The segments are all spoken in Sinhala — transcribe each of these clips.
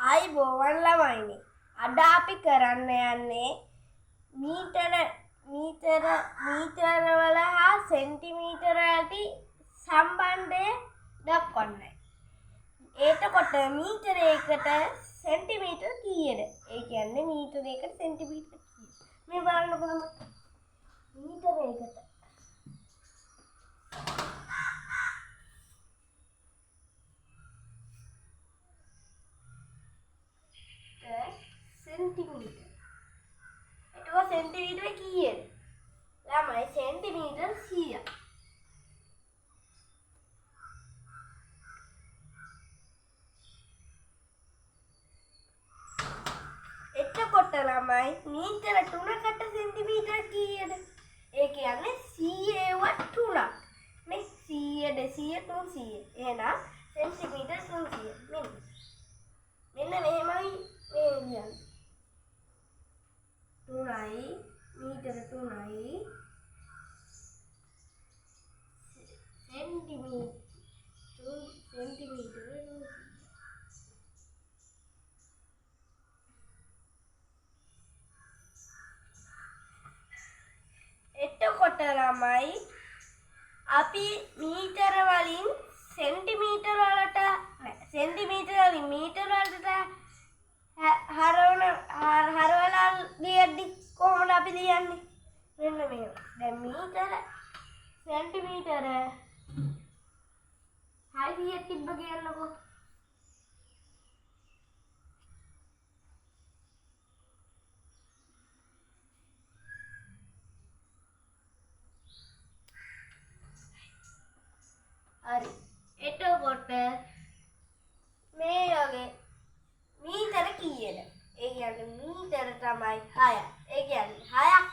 ආයිබෝවන් ළමයිනි. අද අපි කරන්න යන්නේ මීටර වල හා සෙන්ටිමීටර ඇති සම්බන්ධය දක්වන්නයි. එතකොට මීටරයකට සෙන්ටිමීටර කීයද? ඒ කියන්නේ මීටරයකට සෙන්ටිමීටර කීයද? මේ බලන්න කොහොමද? මීටරයකට सेंटीमीटर एटुको सेंटीमीटर कीयද ළමයි सेंटीमीटर 100 එතකොට ළමයි මීටර 3කට सेंटीमीटर කීයද ඒ කියන්නේ 100 3ක් මේ 100 200 300 එහෙනම් सेंटीमीटर 300 මෙන්න මෙහෙමයි මේ කියන්නේ 3යි මීටර 3යි සෙන්ටිමීටර එතකොට ළමයි අපි මීටර වලින් සෙන්ටිමීටර වලට සෙන්ටිමීටර වලින් මීටර වලට හරවලා ලියද්දි කොහොමද අපි ලියන්නේ? මෙන්න මේක. දැන් මීටර සෙන්ටිමීටර 600ක් තිබ්බ කියන්නකෝ. හරි. එතකොට මේ වගේ මීටර කීයද? ඒ කියන්නේ මීටර තමයි 6ක්. ඒ කියන්නේ 6ක්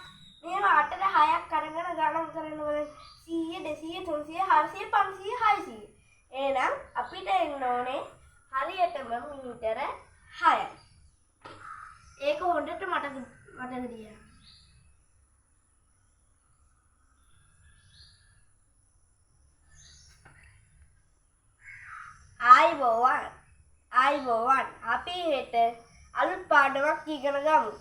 මේව 8ට 6ක් අරගෙන ගණන් කරනකොට 100 200 300 400 500 600. එහෙනම් අපිට එන්න ඕනේ හරියටම මීටර 6යි. ඒක හොඳට මතක තියාගන්න. ආයිබෝවන් අපි හෙට අලුත් පාඩමක් ඉගෙන ගමු.